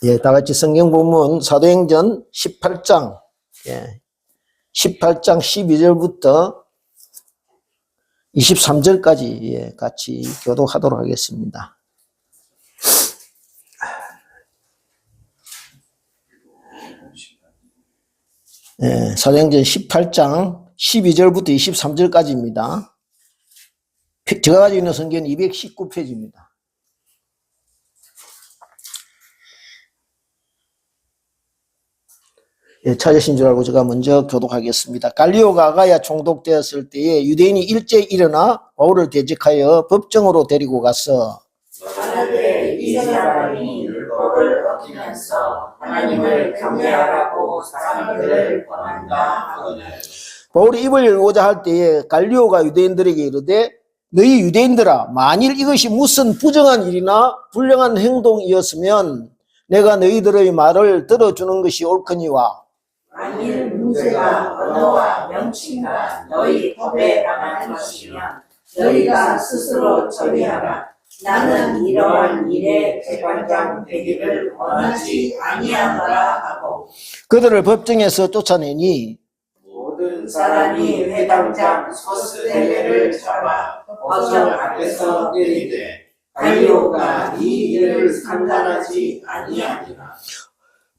예, 다 같이 성경 본문 사도행전 18장, 18장 12절부터 23절까지 같이 교독하도록 하겠습니다. 사도행전 18장 12절부터 23절까지입니다. 제가 가지고 있는 성경은 219페이지입니다. 찾으신 줄 알고 제가 먼저 교독하겠습니다. 갈리오가 아가야 총독되었을 때에 유대인이 일제히 일어나 바울을 대적하여 법정으로 데리고 가서 만약에 이 사람이 율법을 어기면서 하나님을 경외하라고 사람들을 권한다 하거늘 바울이 입을 열고자 할 때에 갈리오가 유대인들에게 이르되 너희 유대인들아 만일 이것이 무슨 부정한 일이나 불량한 행동이었으면 내가 너희들의 말을 들어주는 것이 옳거니와 만일 문제가 언어와 명칭과 너희 법에 관한 것이면 너희가 스스로 처리하라. 나는 이러한 일에 재관장 되기를 원하지 아니하노라 하고 그들을 법정에서 쫓아내니 모든 사람이 회당장 소스데네를 잡아 법정 앞에서 때리되 갈리오가 이 일을 상관하지 아니하니라.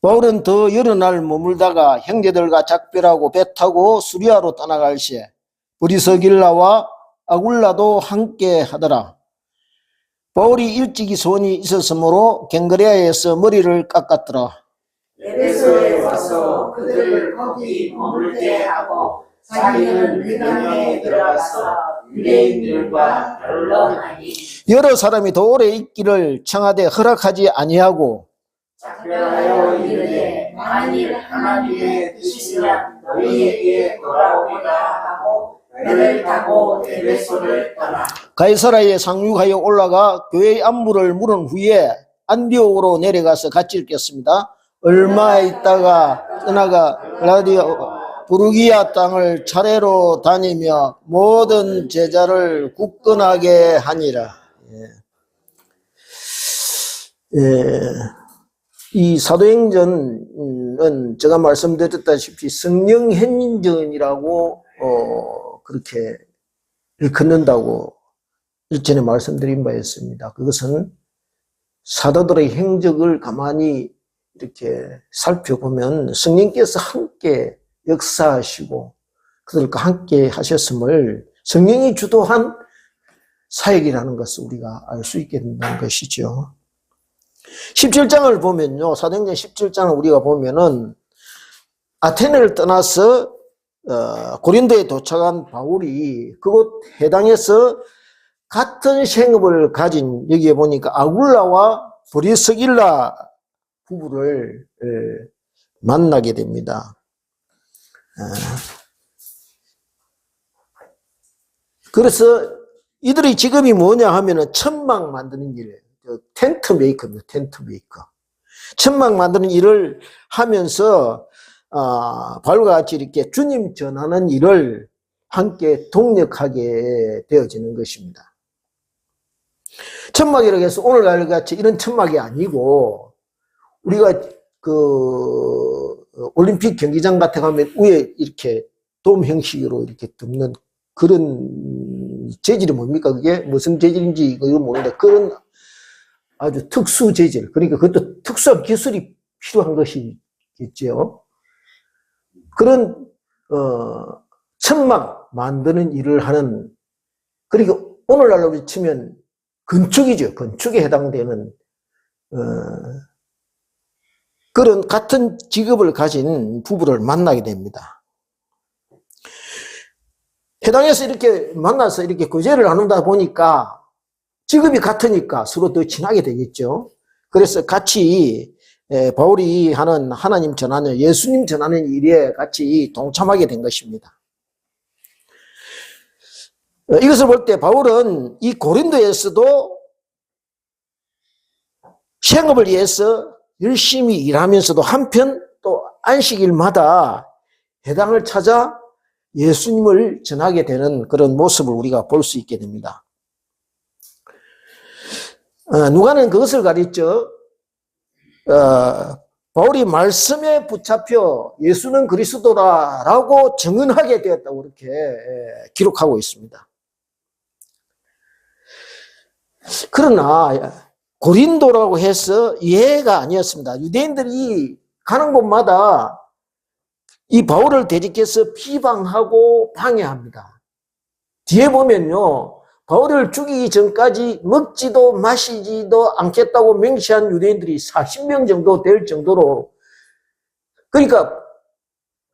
바울은 더 여러 날 머물다가 형제들과 작별하고 배 타고 수리아로 떠나갈 시에 브리스길라와 아굴라도 함께 하더라. 바울이 일찍이 소원이 있었으므로 갱그레아에서 머리를 깎았더라. 에베소에 와서 그들을 거기 머물게 하고 자기는 회당에 들어가서 유대인들과 변론하니 여러 사람이 더 오래 있기를 청하되 허락하지 아니하고 작별하여 이르되 만일 하나님의 뜻이면 너희에게 돌아오리라 하고 배를 타고 에베소를 떠나 가이사라에 상륙하여 올라가 교회의 안부를 물은 후에 안디옥으로 내려가서 같이 읽겠습니다. 얼마 있다가 떠나가 부르기아 땅을 차례로 다니며 모든 제자를 굳건하게 하니라. 이 사도행전은 제가 말씀드렸다시피 성령행전이라고 그렇게 일컫는다고 일전에 말씀드린 바 있습니다. 그것은 사도들의 행적을 가만히 이렇게 살펴보면 성령께서 함께 역사하시고 그들과 함께 하셨음을 성령이 주도한 사역이라는 것을 우리가 알 수 있게 된다는 것이죠. 17장을 보면요, 사도행전 17장을 우리가 보면은 아테네를 떠나서 고린도에 도착한 바울이 그곳 해당에서 같은 생업을 가진 여기에 보니까 아굴라와 브리스길라 부부를 만나게 됩니다. 그래서 이들의 직업이 뭐냐 하면은 천막 만드는 일, 텐트 메이커입니다. 텐트 메이커. 천막 만드는 일을 하면서 바울과 같이 이렇게 주님 전하는 일을 함께 동력하게 되어지는 것입니다. 천막이라고 해서 오늘날 같이 이런 천막이 아니고 우리가 그 올림픽 경기장 같은 거 가면 위에 이렇게 돔 형식으로 이렇게 덮는 그런 재질이 뭡니까? 그게 무슨 재질인지 이거 모르는데 그런 아주 특수 재질, 그러니까 그것도 특수한 기술이 필요한 것이겠죠. 그런 천막 만드는 일을 하는, 그러니까 오늘날로 치면 건축이죠. 건축에 해당되는 그런 같은 직업을 가진 부부를 만나게 됩니다. 해당에서 이렇게 만나서 이렇게 교제를 나누다 보니까 직업이 같으니까 서로 더 친하게 되겠죠. 그래서 같이 바울이 하는 하나님 전하는, 예수님 전하는 일에 같이 동참하게 된 것입니다. 이것을 볼 때 바울은 이 고린도에서도 생업을 위해서 열심히 일하면서도 한편 또 안식일마다 해당을 찾아 예수님을 전하게 되는 그런 모습을 우리가 볼 수 있게 됩니다. 누가는 그것을 가르쳐 바울이 말씀에 붙잡혀 예수는 그리스도라라고 증언하게 되었다고 이렇게 기록하고 있습니다. 그러나 고린도라고 해서 예가 아니었습니다. 유대인들이 가는 곳마다 이 바울을 대적해서 비방하고 방해합니다. 뒤에 보면요, 바울을 죽이기 전까지 먹지도 마시지도 않겠다고 맹세한 유대인들이 40명 정도 될 정도로, 그러니까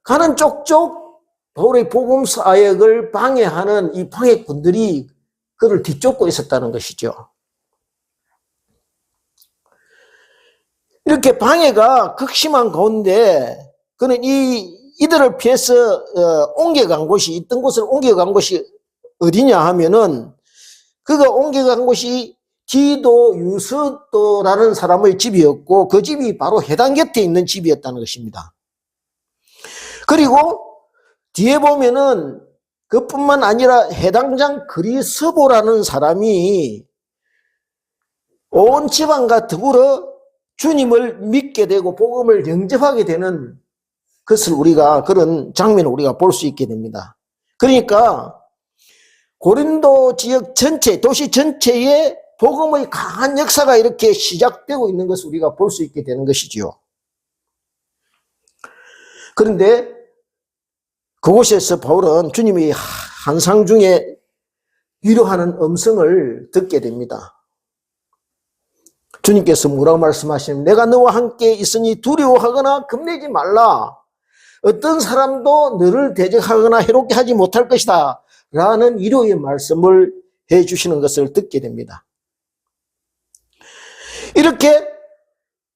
가는 쪽쪽 바울의 복음 사역을 방해하는 이 방해꾼들이 그를 뒤쫓고 있었다는 것이죠. 이렇게 방해가 극심한 가운데 그는 이들을 피해서 옮겨간 곳이, 있던 곳을 옮겨간 곳이 어디냐 하면은, 그가 옮겨간 곳이 디도 유스도라는 사람의 집이었고, 그 집이 바로 해당 곁에 있는 집이었다는 것입니다. 그리고 뒤에 보면은 그뿐만 아니라 해당장 그리스보라는 사람이 온 집안과 더불어 주님을 믿게 되고 복음을 영접하게 되는 것을 우리가, 그런 장면을 우리가 볼 수 있게 됩니다. 그러니까 고린도 지역 전체, 도시 전체에 복음의 강한 역사가 이렇게 시작되고 있는 것을 우리가 볼 수 있게 되는 것이지요. 그런데 그곳에서 바울은 주님이 환상 중에 위로하는 음성을 듣게 됩니다. 주님께서 뭐라고 말씀하시냐면, 내가 너와 함께 있으니 두려워하거나 겁내지 말라. 어떤 사람도 너를 대적하거나 해롭게 하지 못할 것이다 라는 위로의 말씀을 해주시는 것을 듣게 됩니다. 이렇게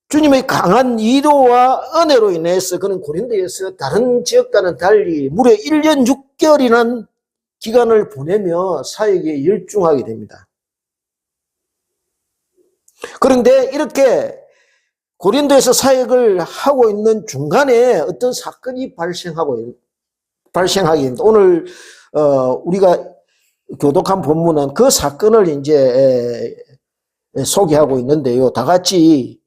주님의 강한 위로와 은혜로 인해서 그는 고린도에서 다른 지역과는 달리 무려 1년 6개월이라는 기간을 보내며 사역에 열중하게 됩니다. 그런데 이렇게 고린도에서 사역을 하고 있는 중간에 어떤 사건이 발생하게 됩니다. 오늘 우리가 교독한 본문은 그 사건을 이제 소개하고 있는데요. 다 같이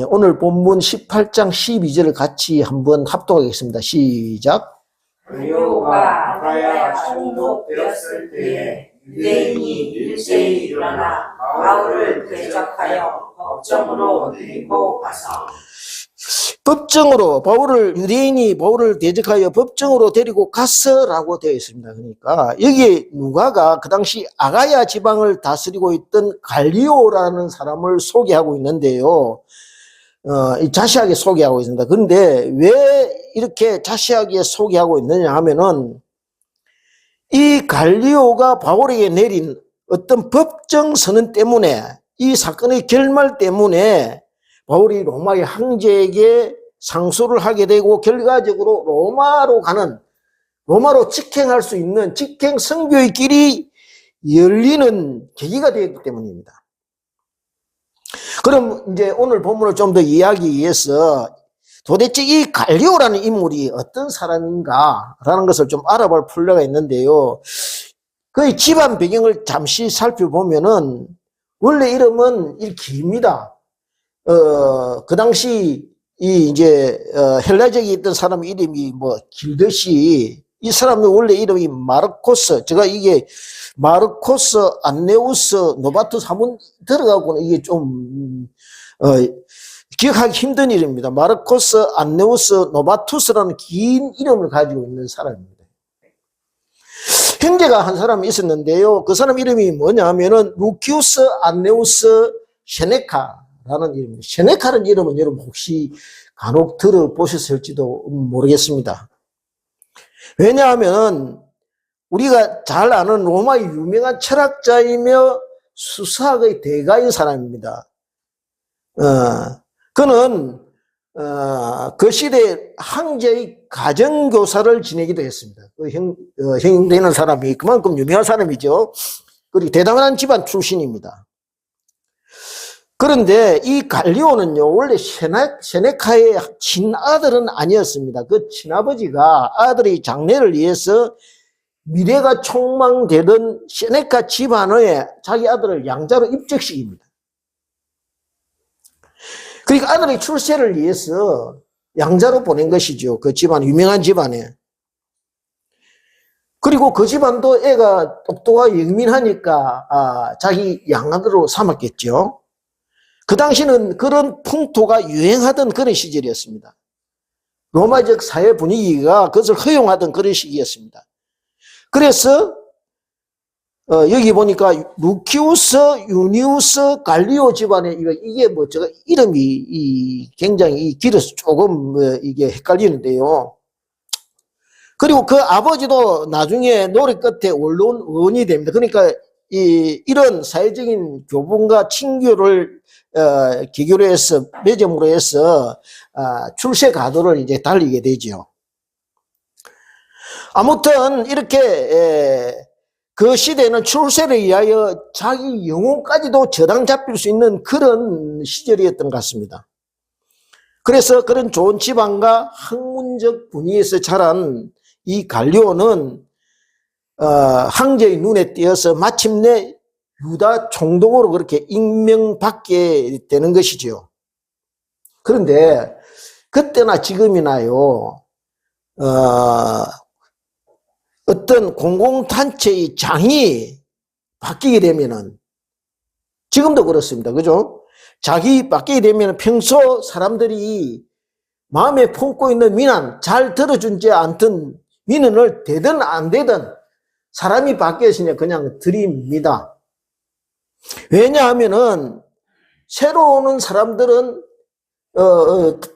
오늘 본문 18장 12절을 같이 한번 합독하겠습니다. 시작. 갈리오가 아가야 총독되었을 때에 유대인이 일제히 일어나 바울을 대적하여 법정으로 데리고 가서, 법정으로 유대인이 바울을 대적하여 법정으로 데리고 갔어라고 되어 있습니다. 그러니까 여기에 누가가 그 당시 아가야 지방을 다스리고 있던 갈리오라는 사람을 소개하고 있는데요. 자세하게 소개하고 있습니다. 그런데 왜 이렇게 자세하게 소개하고 있느냐 하면은, 이 갈리오가 바울에게 내린 어떤 법정 선언 때문에, 이 사건의 결말 때문에 바울이 로마의 황제에게 상소를 하게 되고 결과적으로 로마로 직행할 수 있는 직행 선교의 길이 열리는 계기가 되었기 때문입니다. 그럼 이제 오늘 본문을 좀 더 이해하기 위해서 도대체 이 갈리오라는 인물이 어떤 사람인가라는 것을 좀 알아볼 필요가 있는데요. 그의 집안 배경을 잠시 살펴보면은, 원래 이름은 깁니다. 그 당시 헬라적이 있던 사람 이름이 길듯이, 이 사람의 원래 이름이 마르코스, 이게 마르코스 안네우스 노바투스 한번 들어가고는 이게 좀 기억하기 힘든 이름입니다. 마르코스 안네우스 노바투스라는 긴 이름을 가지고 있는 사람입니다. 형제가 한 사람이 있었는데요. 그 사람 이름이 뭐냐 하면은 루키우스 안네우스 세네카라는 이름입니다. 세네카라는 이름은 여러분 혹시 간혹 들어보셨을지도 모르겠습니다. 왜냐하면 우리가 잘 아는 로마의 유명한 철학자이며 수사학의 대가인 사람입니다. 그는 그 시대 황제의 가정교사를 지내기도 했습니다. 형 되는 사람이 그만큼 유명한 사람이죠. 그리고 대단한 집안 출신입니다. 그런데 이 갈리오는요, 원래 세네카의 친아들은 아니었습니다. 그 친아버지가 아들의 장래를 위해서 미래가 촉망되던 세네카 집안에 자기 아들을 양자로 입적시킵니다. 그러니까 아들의 출세를 위해서 양자로 보낸 것이죠. 그 집안, 유명한 집안에. 그리고 그 집안도 애가 똑똑하고 영민하니까 자기 양아들로 삼았겠죠. 그 당시는 그런 풍토가 유행하던 그런 시절이었습니다. 로마적 사회 분위기가 그것을 허용하던 그런 시기였습니다. 그래서 여기 보니까 루키우스, 유니우스, 갈리오 집안의 이게 뭐 제가 이름이 굉장히 길어서 조금 이게 헷갈리는데요. 그리고 그 아버지도 나중에 노래 끝에 원로원 의원이 됩니다. 그러니까 이런 사회적인 교분과 친교를 계기로 해서 매점으로 해서 출세 가도를 이제 달리게 되죠. 아무튼 이렇게 그 시대는 출세를 위하여 자기 영혼까지도 저당 잡힐 수 있는 그런 시절이었던 것 같습니다. 그래서 그런 좋은 집안과 학문적 분위기에서 자란 이 갈리오는 황제의 눈에 띄어서 마침내 유다 총독으로 그렇게 임명받게 되는 것이죠. 그런데 그때나 지금이나요, 어떤 공공단체의 장이 바뀌게 되면은, 지금도 그렇습니다. 그죠? 자기 바뀌게 되면 평소 사람들이 마음에 품고 있는 민원, 잘 들어준지 않든 민원을 되든 안 되든 사람이 바뀌었으니 그냥 드립니다. 왜냐하면은 새로 오는 사람들은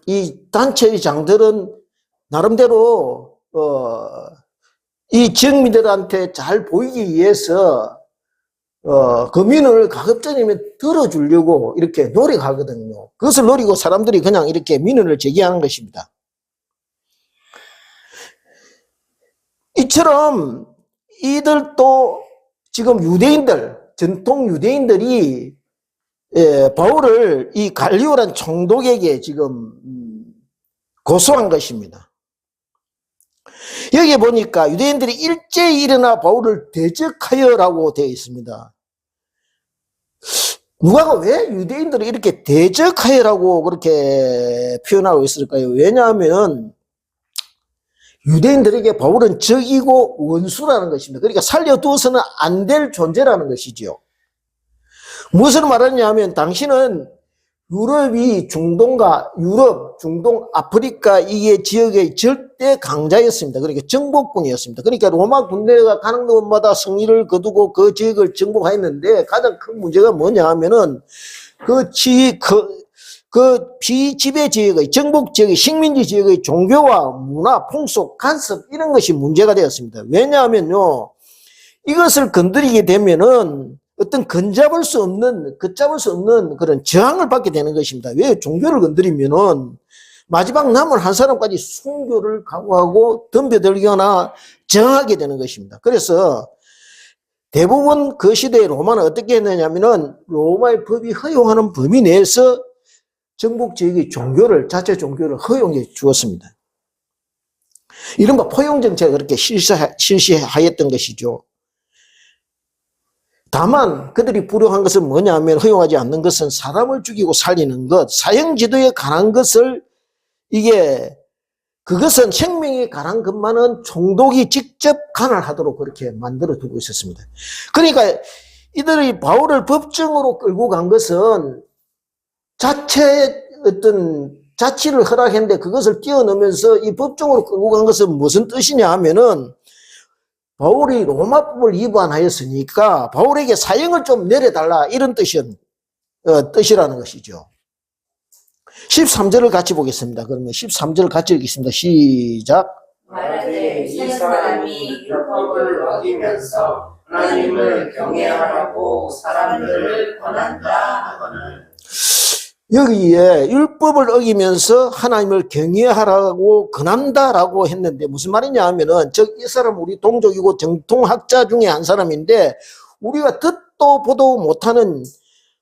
이 단체의 장들은 나름대로 이 지역민들한테 잘 보이기 위해서 그 민원을 가급적이면 들어주려고 이렇게 노력하거든요. 그것을 노리고 사람들이 그냥 이렇게 민원을 제기하는 것입니다. 이처럼 이들도 지금 유대인들, 전통 유대인들이 바울을 이 갈리오란 총독에게 지금 고소한 것입니다. 여기 보니까 유대인들이 일제히 일어나 바울을 대적하여라고 되어 있습니다. 누가가 왜 유대인들을 이렇게 대적하여라고 그렇게 표현하고 있을까요? 왜냐하면 유대인들에게 바울은 적이고 원수라는 것입니다. 그러니까 살려두어서는 안 될 존재라는 것이죠. 무엇을 말하냐면 당신은 유럽이 중동과 중동, 아프리카 이게 지역의 절대 강자였습니다. 그러니까 정복군이었습니다. 그러니까 로마 군대가 가는 곳마다 승리를 거두고 그 지역을 정복했는데 가장 큰 문제가 뭐냐 하면은 그 비지배 지역의 정복 지역의 식민지 지역의 종교와 문화, 풍속, 간섭 이런 것이 문제가 되었습니다. 왜냐하면요, 이것을 건드리게 되면은 어떤 걷잡을 수 없는 그런 저항을 받게 되는 것입니다. 왜? 종교를 건드리면은 마지막 남은 한 사람까지 순교를 각오하고 덤벼들거나 저항하게 되는 것입니다. 그래서 대부분 그 시대의 로마는 어떻게 했느냐면은 로마의 법이 허용하는 범위 내에서 정복 지역의 자체 종교를 허용해 주었습니다. 이른바 포용 정책을 그렇게 실시하였던 것이죠. 다만 그들이 불효한 것은 뭐냐면 허용하지 않는 것은 사람을 죽이고 살리는 것, 사형지도에 관한 것을 그것은 생명에 관한 것만은 총독이 직접 관할하도록 그렇게 만들어 두고 있었습니다. 그러니까 이들이 바울을 법정으로 끌고 간 것은 자치를 허락했는데 그것을 뛰어넘으면서 이 법정으로 끌고 간 것은 무슨 뜻이냐 하면은 바울이 로마법을 위반하였으니까 바울에게 사형을 좀 내려달라 이런 뜻이라는 것이죠. 13절을 같이 보겠습니다. 그러면 13절 같이 읽겠습니다. 시작. 말하되 이 사람이 율법을 어기면서 하나님을 경외하라고 사람들을 권한다 하거늘. 여기에 율법을 어기면서 하나님을 경외하라고 권한다라고 했는데 무슨 말이냐 하면은 이 사람 우리 동족이고 정통학자 중에 한 사람인데 우리가 듣도 보도 못하는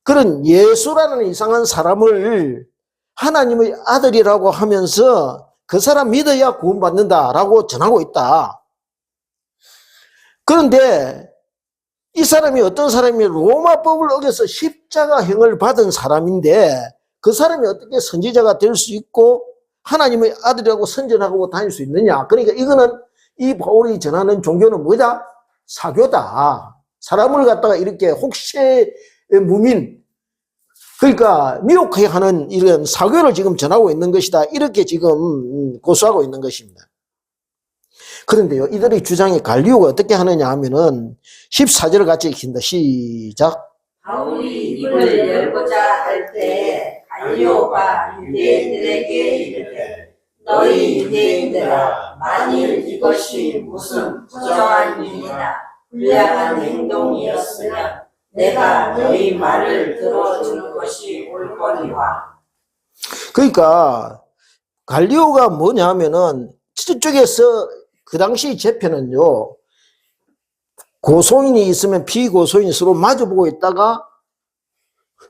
그런 예수라는 이상한 사람을 하나님의 아들이라고 하면서 그 사람 믿어야 구원받는다라고 전하고 있다. 그런데 이 사람이 어떤 사람이 로마법을 어겨서 십자가형을 받은 사람인데 그 사람이 어떻게 선지자가 될 수 있고 하나님의 아들이라고 선전하고 다닐 수 있느냐. 그러니까 이거는 이 바울이 전하는 종교는 뭐다? 사교다. 사람을 갖다가 이렇게 혹시의 무민, 그러니까 미혹하게 하는 이런 사교를 지금 전하고 있는 것이다. 이렇게 지금 고수하고 있는 것입니다. 그런데요, 이들의 주장이 갈리오가 어떻게 하느냐 하면은 14절을 같이 읽힌다. 시작. 바울이 입을 열고자 할 때 갈리오가 유대인들에게 이르되 너희 유대인들아 만일 이것이 무슨 부정한 일이나 불량한 행동이었으면 내가 너희 말을 들어주는 것이 옳거니와. 그러니까 갈리오가 뭐냐 하면은 저쪽에서 그 당시 재편은요, 고소인이 있으면 피고소인이 서로 마주보고 있다가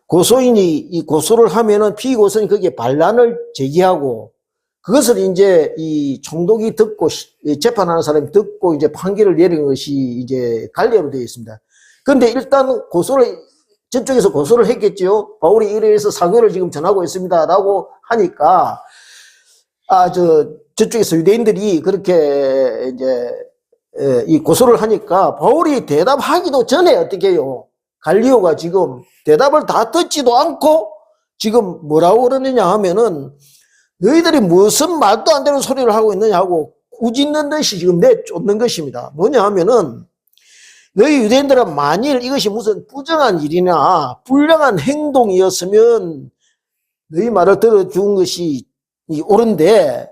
고소인이 이 고소를 하면은 피고소인이 거기에 반란을 제기하고 그것을 이제 이 총독이 듣고 재판하는 사람이 듣고 이제 판결을 내리는 것이 이제 관례로 되어 있습니다. 그런데 일단 저쪽에서 고소를 했겠죠. 바울이 이래서 사교를 지금 전하고 있습니다라고 하니까 저쪽에서 유대인들이 그렇게 이제 이 고소를 하니까 바울이 대답하기도 전에 어떻게 해요? 갈리오가 지금 대답을 다 듣지도 않고 지금 뭐라고 그러느냐 하면은 너희들이 무슨 말도 안 되는 소리를 하고 있느냐고 꾸짖는 듯이 지금 내쫓는 것입니다. 뭐냐 하면은 너희 유대인들은 만일 이것이 무슨 부정한 일이나 불량한 행동이었으면 너희 말을 들어준 것이 옳은데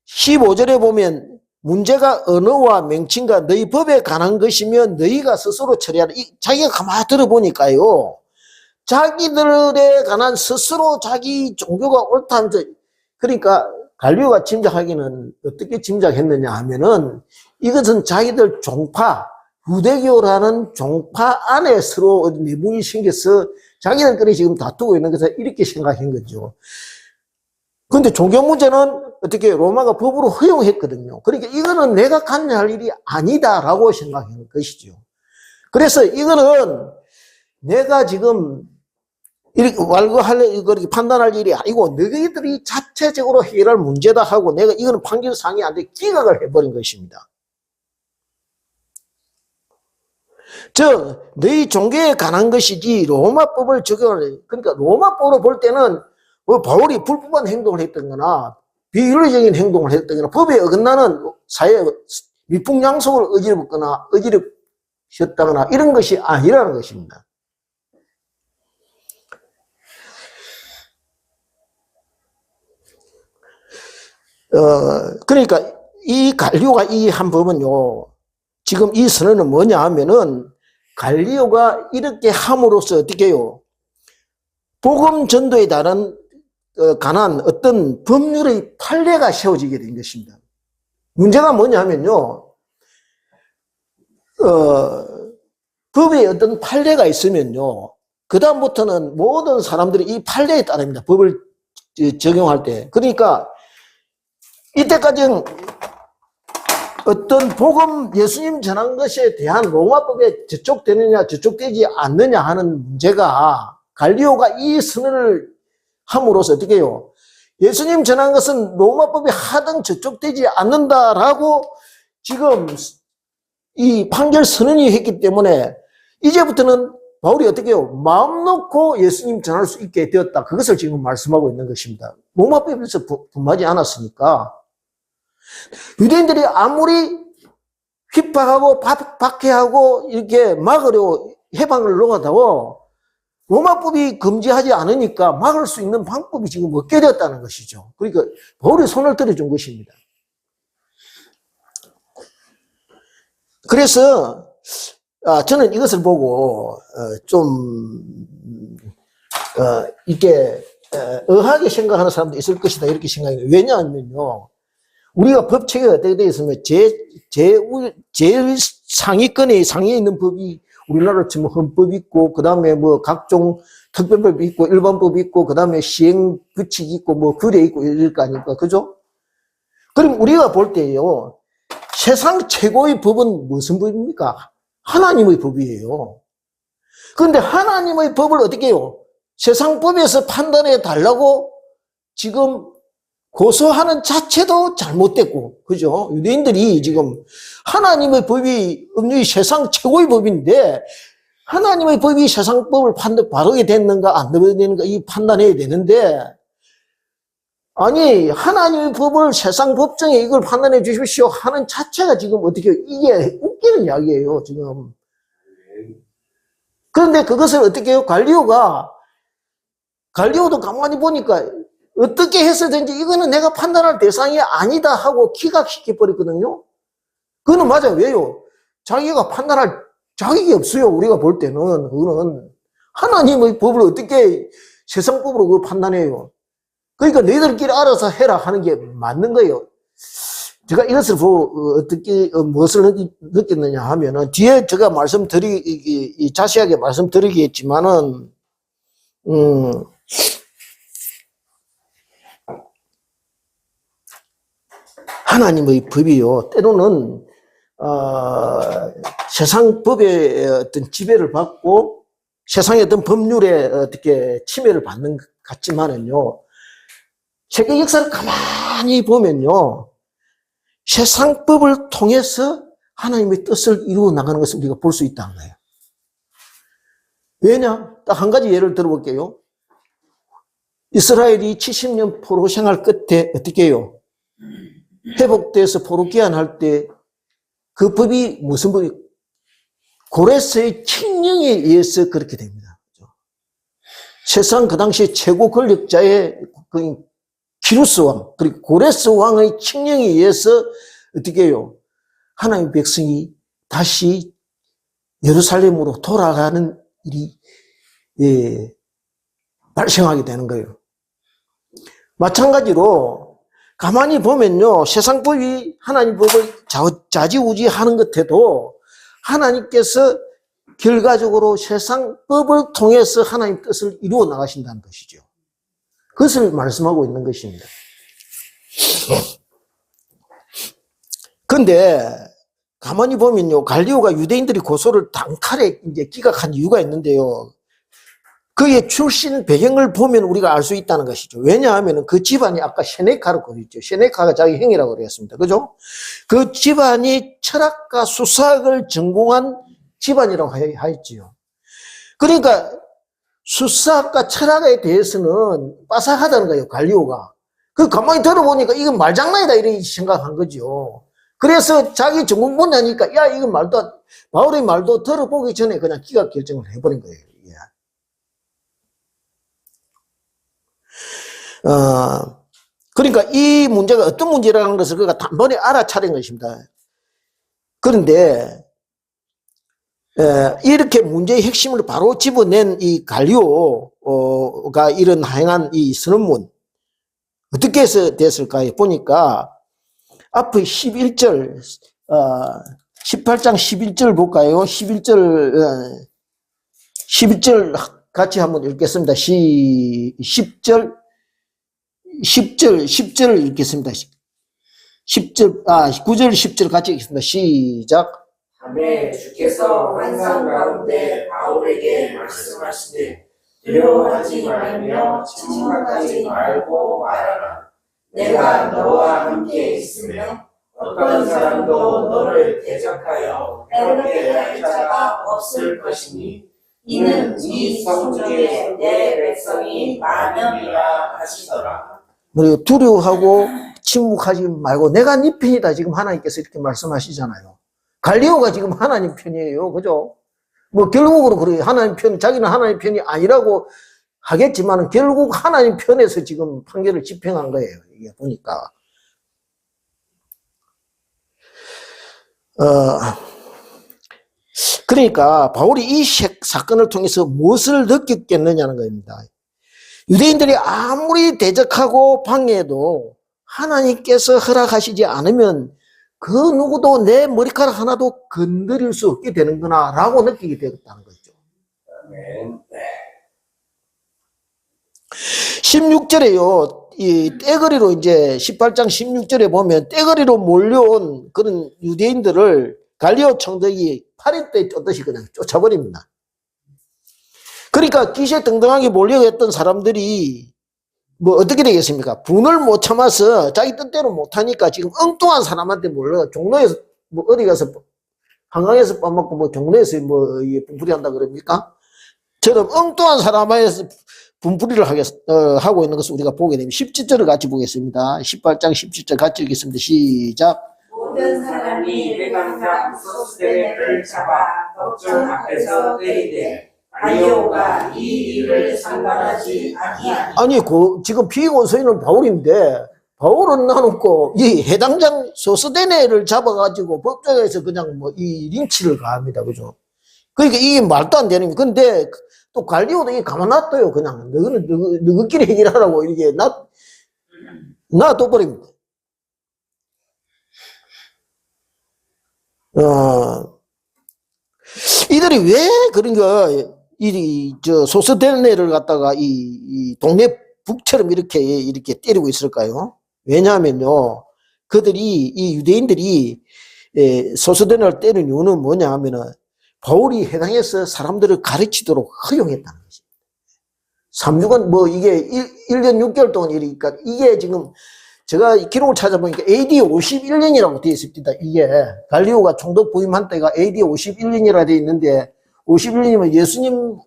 15절에 보면 문제가 언어와 명칭과 너희 법에 관한 것이면 너희가 스스로 처리하라. 자기가 가만히 들어보니까요. 자기들에 관한 스스로 자기 종교가 옳다면서 그러니까 갈리오가 짐작하기는 어떻게 짐작했느냐 하면은 이것은 자기들 종파, 유대교라는 종파 안에 서로 내분이 생겨서 자기들끼리 지금 다투고 있는 것을 이렇게 생각한 거죠. 근데 종교 문제는 어떻게 로마가 법으로 허용했거든요. 그러니까 이거는 내가 관여할 일이 아니다라고 생각한 것이죠. 그래서 이거는 내가 지금 이렇게 이렇게 판단할 일이 아니고 너희들이 자체적으로 해결할 문제다 하고 내가 이거는 판결상이 안 돼 기각을 해버린 것입니다. 너희 종교에 관한 것이지 로마법을 적용을 그러니까 로마법으로 볼 때는 바울이 불법한 행동을 했던 거나 비윤리적인 행동을 했던 거나 법에 어긋나는 사회 미풍양속을 어지럽거나 어지럽혔다거나 이런 것이 아니라는 것입니다. 그러니까 이 갈리오가 이 한 법은요, 지금 이 선언은 뭐냐 하면은 갈리오가 이렇게 함으로써 어떻게 해요? 복음 전도에 관한 어떤 법률의 판례가 세워지게 된 것입니다. 문제가 뭐냐면요, 법에 어떤 판례가 있으면요, 그다음부터는 모든 사람들이 이 판례에 따릅니다. 법을 적용할 때. 그러니까 이때까지는 어떤 복음 예수님 전한 것에 대한 로마법에 저촉되느냐 저촉되지 않느냐 하는 문제가 갈리오가 이 선언을 함으로써 어떻게 해요? 예수님 전한 것은 로마법이 하등 저촉되지 않는다라고 지금 이 판결 선언이 했기 때문에 이제부터는 바울이 어떻게 해요? 마음 놓고 예수님 전할 수 있게 되었다. 그것을 지금 말씀하고 있는 것입니다. 로마법에서 분하지 않았으니까 유대인들이 아무리 핍박하고 박해하고 이렇게 막으려 해방을 놓아도 로마법이 금지하지 않으니까 막을 수 있는 방법이 지금 없게 되었다는 것이죠. 그러니까 바울이 손을 들어준 것입니다. 그래서 저는 이것을 보고 이렇게 의하게 생각하는 사람도 있을 것이다 이렇게 생각해요. 왜냐하면요, 우리가 법 체계가 어떻게 되어 있으면 제일 상위권에 상위에 있는 법이 우리나라 지금 헌법이 있고, 그 다음에 뭐 각종 특별법이 있고, 일반법이 있고, 그 다음에 시행 규칙이 있고, 뭐 규례 있고 이럴 거 아닙니까? 그죠? 그럼 우리가 볼 때요, 세상 최고의 법은 무슨 법입니까? 하나님의 법이에요. 그런데 하나님의 법을 어떻게 해요? 세상법에서 판단해 달라고 지금 고소하는 자체도 잘못됐고, 그죠? 유대인들이 지금 하나님의 법이 엄연히 세상 최고의 법인데, 하나님의 법이 세상법을 바르게 됐는가, 안 되는가, 이 판단해야 되는데, 아니, 하나님의 법을 세상 법정에 이걸 판단해 주십시오 하는 자체가 지금 어떻게, 이게 웃기는 이야기예요, 지금. 그런데 그것을 어떻게 해요? 갈리오도 가만히 보니까 어떻게 해서든지 이거는 내가 판단할 대상이 아니다 하고 기각시켜버렸거든요. 그거는 맞아요. 왜요? 자기가 판단할 자격이 없어요. 우리가 볼 때는. 그거는 하나님의 법을 어떻게 세상법으로 그걸 판단해요. 그러니까 너희들끼리 알아서 해라 하는 게 맞는 거예요. 제가 이것을 보고 무엇을 느꼈느냐 하면은 뒤에 제가 자세하게 말씀드리겠지만은, 하나님의 법이요, 때로는, 세상 법의 어떤 지배를 받고 세상의 어떤 법률에 어떻게 침해를 받는 것 같지만은요, 세계 역사를 가만히 보면요, 세상 법을 통해서 하나님의 뜻을 이루어 나가는 것을 우리가 볼 수 있다는 거예요. 왜냐? 딱 한 가지 예를 들어볼게요. 이스라엘이 70년 포로 생활 끝에 어떻게 해요? 회복돼서 포로 귀환할 때 그 법이 무슨 법이? 고레스의 칙령에 의해서 그렇게 됩니다. 세상 그 당시 최고 권력자의 기루스 왕, 그리고 고레스 왕의 칙령에 의해서 어떻게 해요? 하나님의 백성이 다시 예루살렘으로 돌아가는 일이 발생하게 되는 거예요. 마찬가지로 가만히 보면요, 세상 법이 하나님 법을 좌지우지하는 것 해도 하나님께서 결과적으로 세상 법을 통해서 하나님 뜻을 이루어 나가신다는 것이죠. 그것을 말씀하고 있는 것입니다. 그런데 가만히 보면요, 갈리오가 유대인들이 고소를 단칼에 이제 기각한 이유가 있는데요, 그의 출신 배경을 보면 우리가 알 수 있다는 것이죠. 왜냐하면 그 집안이 아까 세네카로 그랬죠. 세네카가 자기 형이라고 그랬습니다. 그죠? 그 집안이 철학과 수사학을 전공한 집안이라고 하였지요. 그러니까 수사학과 철학에 대해서는 빠삭하다는 거예요, 갈리오가. 그 가만히 들어보니까 이건 말장난이다 이렇게 생각한 거죠. 그래서 자기 전공 분야니까 야, 이건 바울의 말도 들어보기 전에 그냥 기각 결정을 해버린 거예요. 그러니까 이 문제가 어떤 문제라는 것을 그가 단번에 알아차린 것입니다. 그런데 이렇게 문제의 핵심을 바로 집어낸 이 갈리오가 이런 행한 이 선언문 어떻게 해서 됐을까요? 보니까 앞의 11절 18장 11절 볼까요? 11절 같이 한번 읽겠습니다. 10절 읽겠습니다. 9절 10절 같이 읽겠습니다. 시작. 밤에 주께서 환상 가운데 바울에게 말씀하시되 두려워하지 말며 침묵하지 말고 말하라. 내가 너와 함께 있으며 어떤 사람도 너를 대적하여 해롭게 할 자가 없을 것이니 이는 이 성중에 내 백성이 많음이라 하시더라. 그리고 두려워하고 침묵하지 말고 내가 네 편이다. 지금 하나님께서 이렇게 말씀하시잖아요. 갈리오가 지금 하나님 편이에요. 그죠? 뭐 결국으로 그래요. 하나님 편, 자기는 하나님 편이 아니라고 하겠지만 결국 하나님 편에서 지금 판결을 집행한 거예요. 이게 보니까. 그러니까 바울이 이 사건을 통해서 무엇을 느꼈겠느냐는 겁니다. 유대인들이 아무리 대적하고 방해해도 하나님께서 허락하시지 않으면 그 누구도 내 머리카락 하나도 건드릴 수 없게 되는구나 라고 느끼게 되었다는 거죠. 16절에요. 이 떼거리로 이제 18장 16절에 보면 떼거리로 몰려온 그런 유대인들을 갈리오 총독이 파리떼 쫓듯이 그냥 쫓아버립니다. 그러니까 기세등등하게 몰려했던 사람들이 뭐 어떻게 되겠습니까? 분을 못 참아서 자기 뜻대로 못하니까 지금 엉뚱한 사람한테 몰려 종로에서 뭐 어디 가서 한강에서 빠먹고 뭐 종로에서 뭐 분풀이 한다 그럽니까? 저런 엉뚱한 사람에서 분풀이를 하고 있는 것을 우리가 보게 되면 17절을 같이 보겠습니다. 18장 17절 같이 읽겠습니다. 시작. 모든 사람이 외강장 소스데네를 잡아 법정 앞에서 때리되 갈리오가 이 일을 상관하지 아니하니. 아니 지금 피의 원소인은 바울인데 바울은 나놓고 이 해당장 소스데네를 잡아가지고 법정에서 그냥 뭐 이 린치를 가합니다. 그죠? 그러니까 이게 말도 안 되는 거예요. 근데 또 갈리오도 이게 가만 놔둬요. 그냥 너희는 너희끼리 해결하라고 이렇게 놔둬버립니다. 이들이 왜 그런 저 소스데네를 갖다가 이 동네 북처럼 이렇게 때리고 있을까요? 왜냐하면요, 이 유대인들이 소스데네를 때리는 이유는 뭐냐 하면은 바울이 해당해서 사람들을 가르치도록 허용했다는 것입니다. 3주간 뭐 이게 1년 6개월 동안 이러니까 이게 지금 제가 기록을 찾아보니까 AD 51년이라고 되어 있습니다. 이게 갈리오가 총독 부임한 때가 AD 51년이라 되어 있는데 51년이면 예수님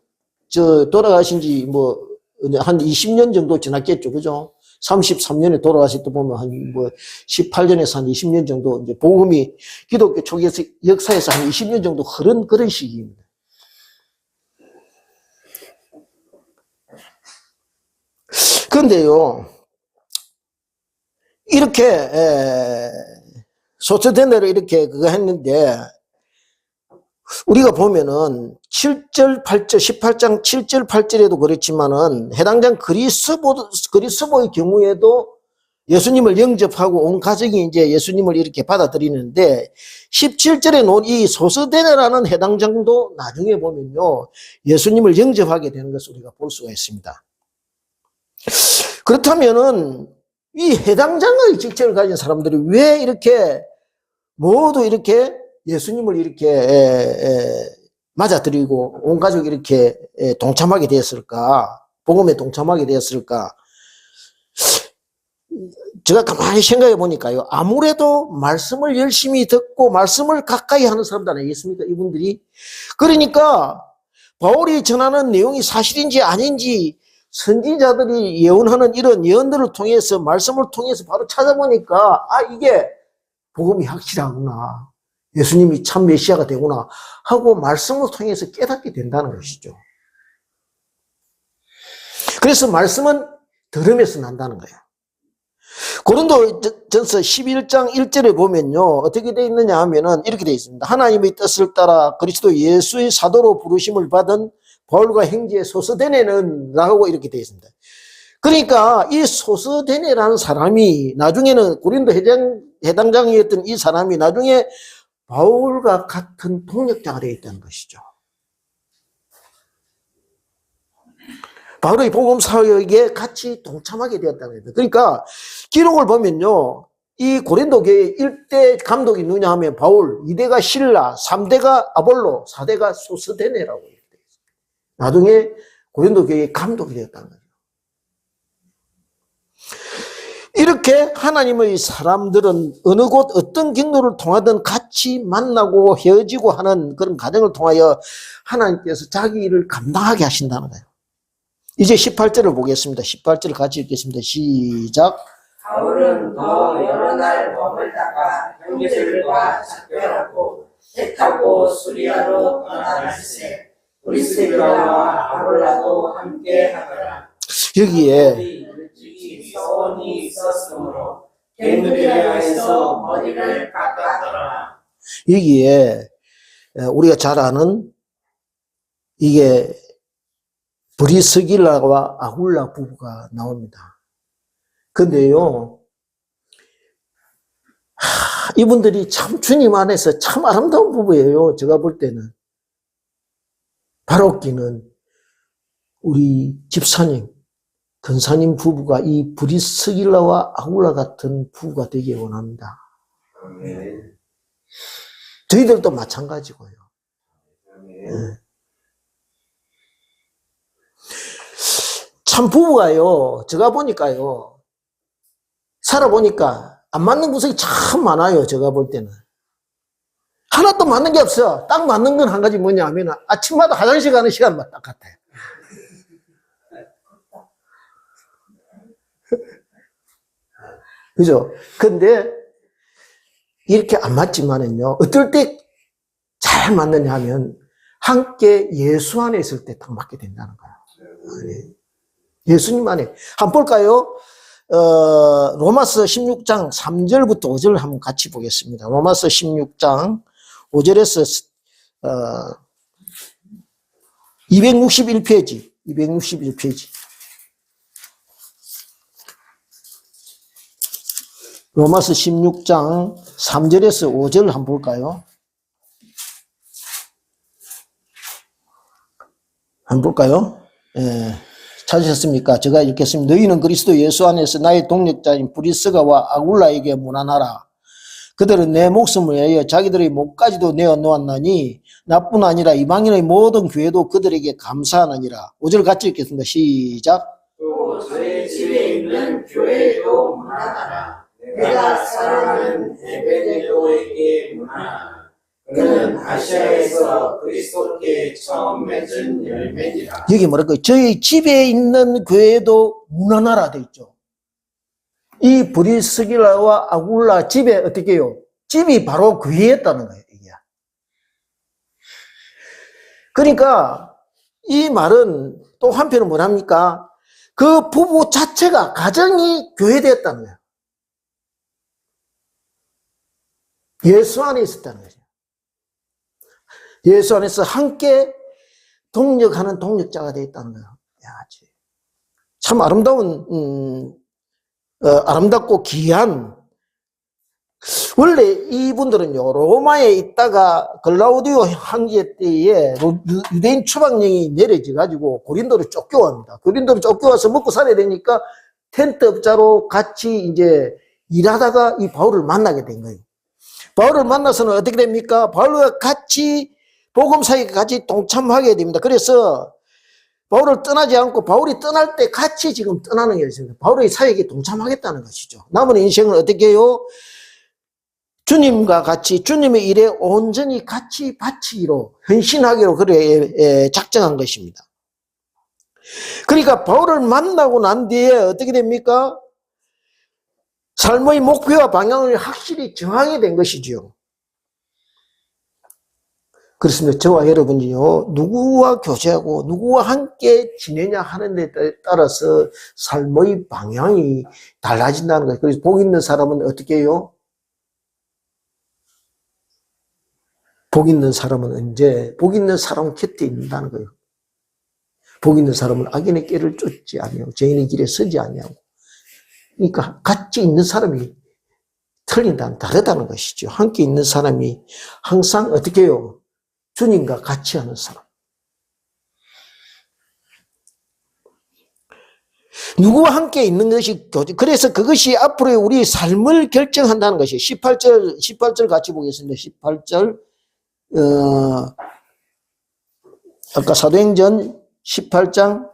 돌아가신 지 뭐 한 20년 정도 지났겠죠. 그죠? 33년에 돌아가실 때 보면 한 뭐 18년에서 한 20년 정도 이제 복음이 기독교 초기 역사에서 한 20년 정도 흐른 그런 시기입니다. 그런데요, 이렇게 소스데네를 이렇게 그거 했는데 우리가 보면은 7절, 8절, 18장 7절, 8절에도 그렇지만은 해당장 그리스도의 경우에도 예수님을 영접하고 온 가족이 이제 예수님을 이렇게 받아들이는데 17절에 놓은 이 소스데네라는 해당장도 나중에 보면요 예수님을 영접하게 되는 것을 우리가 볼 수가 있습니다. 그렇다면은 이 해당장의 직책을 가진 사람들이 왜 이렇게 모두 이렇게 예수님을 이렇게 맞아들이고 온 가족이 이렇게 동참하게 되었을까? 복음에 동참하게 되었을까? 제가 가만히 생각해 보니까요. 아무래도 말씀을 열심히 듣고 말씀을 가까이 하는 사람들 아니겠습니까? 이분들이. 그러니까 바울이 전하는 내용이 사실인지 아닌지 선지자들이 예언하는 이런 예언들을 통해서 말씀을 통해서 바로 찾아보니까 이게 복음이 확실하구나. 예수님이 참 메시아가 되구나 하고 말씀을 통해서 깨닫게 된다는 것이죠. 그래서 말씀은 들음에서 난다는 거예요. 고린도전서 11장 1절에 보면요 어떻게 되어 있느냐 하면은 이렇게 되어 있습니다. 하나님의 뜻을 따라 그리스도 예수의 사도로 부르심을 받은 바울과 형제 소스데네는 라고 이렇게 되어 있습니다. 그러니까 이 소스데네라는 사람이 나중에는 고린도 해당장이었던 이 사람이 나중에 바울과 같은 동역자가 되어 있다는 것이죠. 바울의 복음 사역에 같이 동참하게 되었다는 거예요. 그러니까 기록을 보면요. 이 고린도 교회 1대 감독이 누구냐 하면 바울, 2대가 실라, 3대가 아볼로, 4대가 소스데네라고 되어 있습니다. 나중에 고린도 교회의 감독이 되었다는 거예요. 이렇게 하나님의 사람들은 어느 곳 어떤 경로를 통하든 같이 만나고 헤어지고 하는 그런 과정을 통하여 하나님께서 자기 일을 감당하게 하신다는 거예요. 이제 18절을 보겠습니다. 18절을 같이 읽겠습니다. 시작. 바울은 더 여러 날 머물다가 형제들과 작별하고 택하고 수리아로 떠나갈세 브리스길라와 아볼라도 함께 하더라. 여기에 소원이 있었으므로 겐드리아에서 머리를 깎았더라. 여기에 우리가 잘 아는 이게 브리스길라와 아굴라 부부가 나옵니다. 근데요, 이분들이 참 주님 안에서 참 아름다운 부부예요. 제가 볼 때는. 바로기는 우리 집사님, 근사님 부부가 이 브리스길라와 아굴라 같은 부부가 되길 원합니다. 저희들도 마찬가지고요. 네. 참 부부가요, 제가 보니까요, 살아보니까 안 맞는 구석이 참 많아요, 제가 볼 때는. 하나도 맞는 게 없어. 딱 맞는 건 한 가지 뭐냐 하면 아침마다 화장실 가는 시간만 딱 같아요. 그죠? 근데 이렇게 안 맞지만은요, 어떨 때 잘 맞느냐 하면 함께 예수 안에 있을 때 딱 맞게 된다는 거예요. 예수님 안에. 한번 볼까요? 로마서 16장 3절부터 5절 한번 같이 보겠습니다. 로마서 16장 5절에서 261페이지. 로마서 16장 3절에서 5절 한번 볼까요? 한번 볼까요? 예, 찾으셨습니까? 제가 읽겠습니다. 너희는 그리스도 예수 안에서 나의 동력자인 브리스가와 아굴라에게 문안하라. 그들은 내 목숨을 위하여 자기들의 목까지도 내어놓았나니 나뿐 아니라 이방인의 모든 교회도 그들에게 감사하느니라. 5절 같이 읽겠습니다. 시작. 또 저희 집에 있는 교회도 문안하라. 내가 사랑하는 에베네도에게 문안하라. 그는 아시아에서 그리스도께 처음 맺은 열매니라. 여기 뭐랄까요? 저희 집에 있는 교회도 문안하라 돼 있죠. 이 브리스길라와 아굴라 집에 어떻게 해요? 집이 바로 교회였다는 거예요, 이게. 그러니까 이 말은 또 한편은 뭐랍니까? 그 부부 자체가 가정이 교회되었다는 거예요. 예수 안에 있었다는 거죠. 예수 안에서 함께 동력하는 동력자가 되었다는 거예요. 참 아름다운, 아름답고 귀한, 원래 이분들은요, 로마에 있다가 글라우디오 황제 때에 유대인 추방령이 내려져가지고 고린도로 쫓겨갑니다. 고린도로 쫓겨와서 먹고 살아야 되니까 텐트 업자로 같이 이제 일하다가 이 바울을 만나게 된 거예요. 바울을 만나서는 어떻게 됩니까? 바울과 같이 복음 사역에 같이 동참하게 됩니다. 그래서 바울을 떠나지 않고 바울이 떠날 때 같이 지금 떠나는 게 있습니다. 바울의 사역에 동참하겠다는 것이죠. 남은 인생을 어떻게 해요? 주님과 같이 주님의 일에 온전히 같이 바치기로 헌신하기로 그래 작정한 것입니다. 그러니까 바울을 만나고 난 뒤에 어떻게 됩니까? 삶의 목표와 방향을 확실히 정하게 된 것이죠. 그렇습니다. 저와 여러분이요, 누구와 교제하고 누구와 함께 지내냐 하는 데 따라서 삶의 방향이 달라진다는 거예요. 그래서 복 있는 사람은 어떻게 해요? 복 있는 사람은 언제? 복 있는 사람은 곁에 있는다는 거예요. 복 있는 사람은 악인의 길을 쫓지 아니하고 죄인의 길에 서지 아니하고. 그러니까 같이 있는 사람이 다르다는 것이죠. 함께 있는 사람이 항상 어떻게 해요? 주님과 같이 하는 사람. 누구와 함께 있는 것이 교제. 그래서 그것이 앞으로의 우리 삶을 결정한다는 것이에요. 18절 같이 보겠습니다. 18절. 아까 사도행전 18장,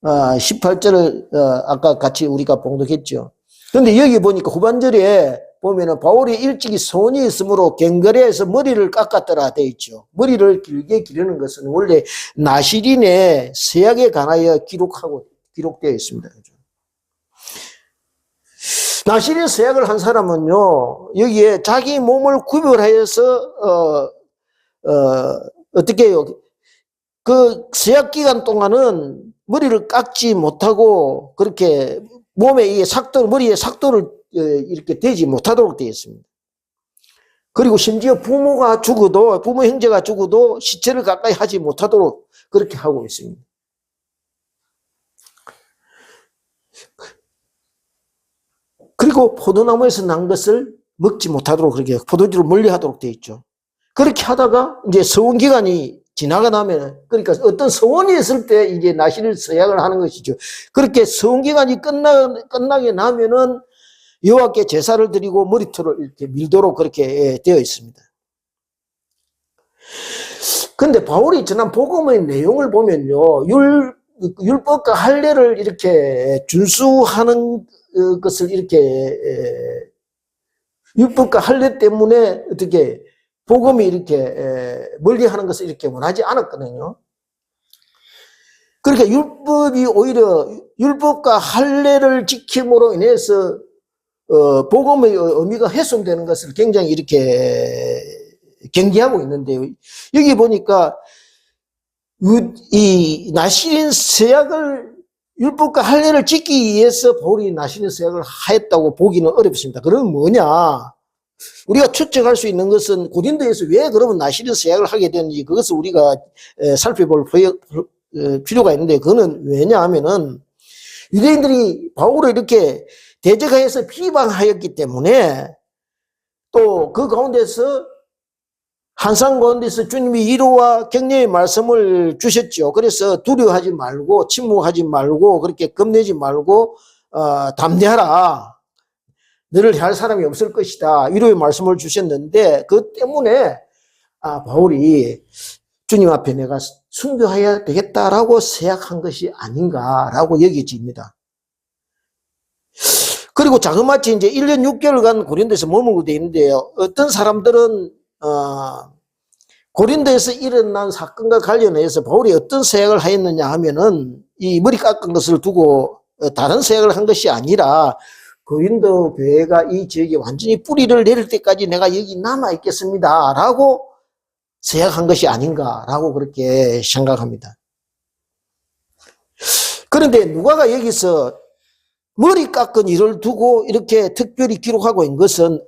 18절을, 아까 같이 우리가 봉독했죠. 그런데 여기 보니까 후반절에 보면은 바울이 일찍이 소원이 있으므로 갱거리에서 머리를 깎았더라 되어 있죠. 머리를 길게 기르는 것은 원래 나시린의 세약에 관하여 기록되어 있습니다. 나시린 세약을 한 사람은요, 여기에 자기 몸을 구별하여서, 어떻게 해요? 그 세약 기간 동안은 머리를 깎지 못하고 그렇게 몸에 이 머리에 삭도를 이렇게 대지 못하도록 되어 있습니다. 그리고 심지어 부모 형제가 죽어도 시체를 가까이 하지 못하도록 그렇게 하고 있습니다. 그리고 포도나무에서 난 것을 먹지 못하도록 그렇게 포도주를 멀리 하도록 되어 있죠. 그렇게 하다가 이제 서원 기간이 지나가 나면, 그러니까 어떤 서원이 있을 때 이제 나시를 서약을 하는 것이죠. 그렇게 서원 기간이 끝나게 나면은 여호와께 제사를 드리고 머리털을 이렇게 밀도록 그렇게 되어 있습니다. 근데 바울이 전한 복음의 내용을 보면요, 율법과 할례를 이렇게 준수하는 것을 이렇게 율법과 할례 때문에 어떻게 복음이 이렇게 멀리하는 것을 이렇게 원하지 않았거든요. 그러니까 율법이 오히려 율법과 할례를 지킴으로 인해서 복음의 의미가 훼손되는 것을 굉장히 이렇게 경계하고 있는데요. 여기 보니까 이 나시린 서약을 율법과 할례를 지키기 위해서 바울이 나시린 서약을 하였다고 보기는 어렵습니다. 그러면 뭐냐? 우리가 추측할 수 있는 것은 고린도에서 왜 그러면 나시린 서약을 하게 되는지 그것을 우리가 살펴볼 필요가 있는데, 그거는 왜냐하면은 유대인들이 바울을 이렇게 대적하여서 비방하였기 때문에, 또 그 가운데서 한상 가운데서 주님이 위로와 격려의 말씀을 주셨죠. 그래서 두려워하지 말고 침묵하지 말고 그렇게 겁내지 말고 담대하라. 너를 할 사람이 없을 것이다. 위로의 말씀을 주셨는데, 그 때문에 바울이 주님 앞에 내가 순교해야 되겠다라고 생각한 것이 아닌가라고 여겨집니다. 그리고 자그마치 이제 1년 6개월간 고린도에서 머물고 되어 있는데요. 어떤 사람들은 고린도에서 일어난 사건과 관련해서 바울이 어떤 서약을 하였느냐 하면은 이 머리 깎은 것을 두고 다른 서약을 한 것이 아니라 고린도 교회가 이 지역에 완전히 뿌리를 내릴 때까지 내가 여기 남아 있겠습니다 라고 서약한 것이 아닌가라고 그렇게 생각합니다. 그런데 누가가 여기서 머리 깎은 일을 두고 이렇게 특별히 기록하고 있는 것은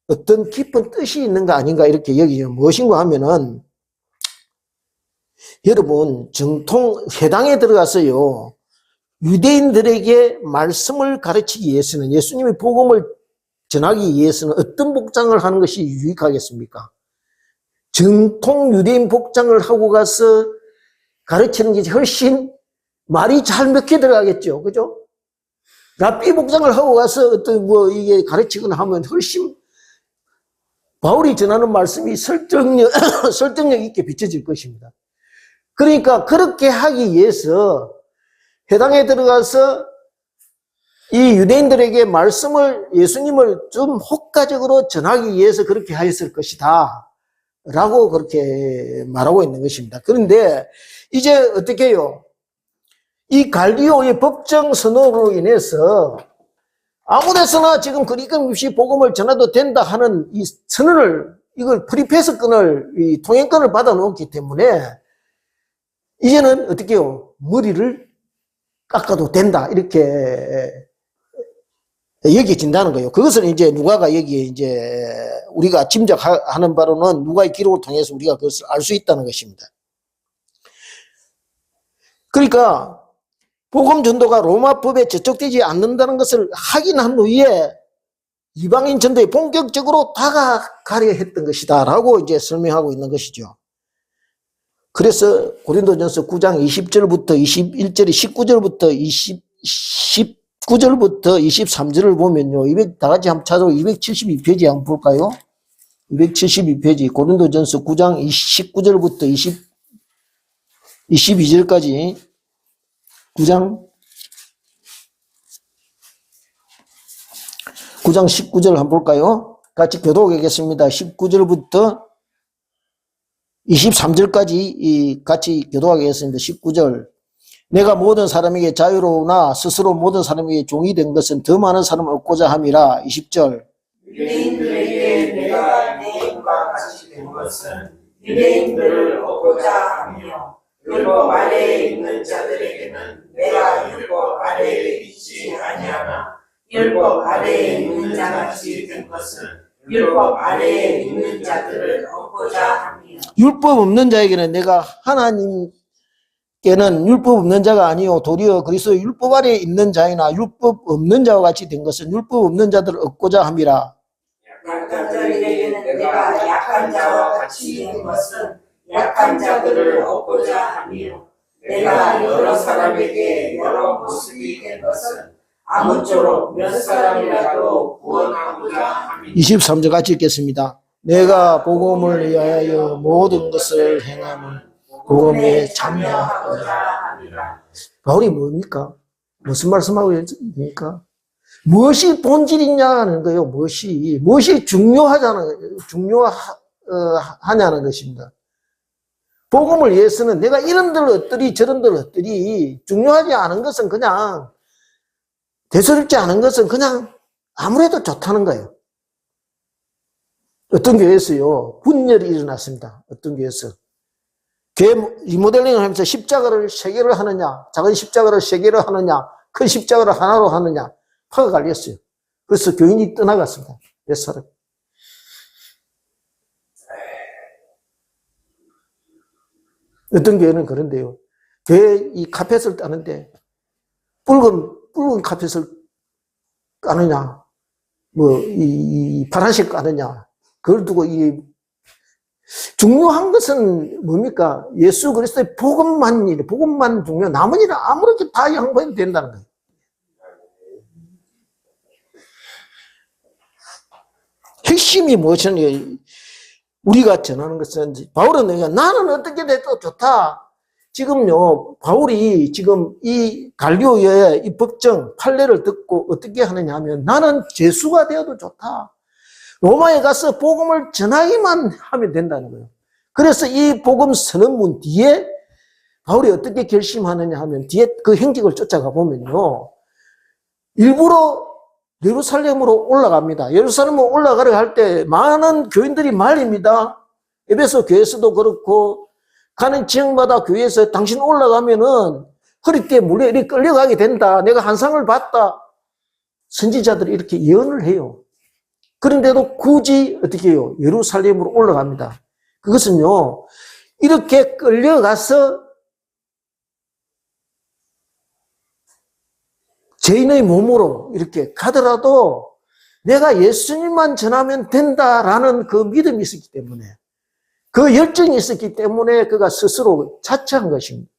어떤 깊은 뜻이 있는가 아닌가 이렇게 여기죠. 무엇인가 하면은, 여러분 정통 회당에 들어가서요 유대인들에게 말씀을 가르치기 위해서는, 예수님의 복음을 전하기 위해서는 어떤 복장을 하는 것이 유익하겠습니까? 정통 유대인 복장을 하고 가서 가르치는 게 훨씬 말이 잘 먹혀 들어가겠죠. 그죠? 랍비 복장을 하고 가서 어떤 이게 가르치거나 하면 훨씬 바울이 전하는 말씀이 설득력 있게 비춰질 것입니다. 그러니까 그렇게 하기 위해서 회당에 들어가서 이 유대인들에게 말씀을, 예수님을 좀 효과적으로 전하기 위해서 그렇게 하였을 것이다 라고 그렇게 말하고 있는 것입니다. 그런데 이제 어떻게 해요? 이 갈리오의 법정 선언으로 인해서 아무데서나 지금 그리낌없이 복음을 전해도 된다 하는 이 선언을, 이걸 프리패스권을, 이 통행권을 받아 놓았기 때문에 이제는 어떻게 해요? 머리를 깎아도 된다 이렇게 여겨진다는 거예요. 그것은 이제 누가가 여기에 이제 우리가 짐작하는 바로는 누가의 기록을 통해서 우리가 그것을 알 수 있다는 것입니다. 그러니까 복음 전도가 로마법에 저촉되지 않는다는 것을 확인한 후에 이방인 전도에 본격적으로 다가가려 했던 것이다 라고 이제 설명하고 있는 것이죠. 그래서 고린도전서 9장 20절부터 21절에 19절부터 19절부터 23절을 보면요. 다 같이 한번 찾아보고 272페이지 한번 볼까요? 272페이지 고린도전서 9장 19절부터 22절까지 9장 19절 한번 볼까요? 같이 교독하겠습니다. 19절부터 23절까지 같이 교독하겠습니다. 19절. 내가 모든 사람에게 자유로우나 스스로 모든 사람에게 종이 된 것은 더 많은 사람을 얻고자 함이라. 20절. 유대인들에게 내가 내 힘과 같이 된 것은 유대인들을 얻고자 하며, 율법 아래에 있는 자들에게는 내가 율법 아래에 있지 아니하나 율법 아래에 있는 자같이 된 것은 율법 아래에 있는 자들을 얻고자 하며. 율법 없는 자에게는 내가 하나님께는 율법 없는 자가 아니요 도리어 그리스도 율법 아래에 있는 자이나 율법 없는 자와 같이 된 것은 율법 없는 자들을 얻고자 함이라. 약한 자들에게는 내가 약한 자와 같이 된 것은 약한 자들을 얻고자 하며, 내가 여러 사람에게 여러 모습이 된 것은 아무쪼록 몇 사람이라도 구원하고자 함이라. 23절 같이 읽겠습니다. 내가 복음을 위하여 모든 것을 행함은 복음에 참여하고자 함이라. 바울이 뭡니까? 무슨 말씀하고 있습니까? 무엇이 본질이냐는 거예요. 무엇이 중요하냐는 것입니다. 복음을 위해서는 내가 이런들 어떠리 저런들 어떠리 중요하지 않은 것은 그냥 대수롭지 않은 것은 그냥 아무래도 좋다는 거예요. 어떤 교회에서요 분열이 일어났습니다. 어떤 교회에서 교회 리모델링을 하면서 십자가를 3개를 하느냐, 작은 십자가를 3개를 하느냐, 큰 십자가를 하나로 하느냐 파가 갈렸어요. 그래서 교인이 떠나갔습니다. 몇 사람. 어떤 교회는 그런데요. 교회 이 카펫을 따는데 붉은 카펫을 까느냐, 이 파란색 까느냐, 그걸 두고 중요한 것은 뭡니까? 예수 그리스도의 복음만 중요. 남은 일은 아무렇게 다 양보해도 된다는 거예요. 핵심이 무엇이냐? 우리가 전하는 것은 바울은 나는 어떻게 돼도 좋다. 지금요 바울이 지금 이 갈리오의 이 법정 판례를 듣고 어떻게 하느냐 하면 나는 죄수가 되어도 좋다. 로마에 가서 복음을 전하기만 하면 된다는 거예요. 그래서 이 복음 선언문 뒤에 바울이 어떻게 결심하느냐 하면 뒤에 그 행적을 쫓아가 보면요 일부러 예루살렘으로 올라갑니다. 예루살렘으로 올라가려 할 때 많은 교인들이 말립니다. 에베소 교회에서도 그렇고 가는 지역마다 교회에서 당신 올라가면은 허리띠에 물에 이렇게 끌려가게 된다. 내가 한상을 봤다. 선지자들이 이렇게 예언을 해요. 그런데도 굳이 어떻게 해요? 예루살렘으로 올라갑니다. 그것은요 이렇게 끌려가서 죄인의 몸으로 이렇게 가더라도 내가 예수님만 전하면 된다라는 그 믿음이 있었기 때문에 그 열정이 있었기 때문에 그가 스스로 자처한 것입니다.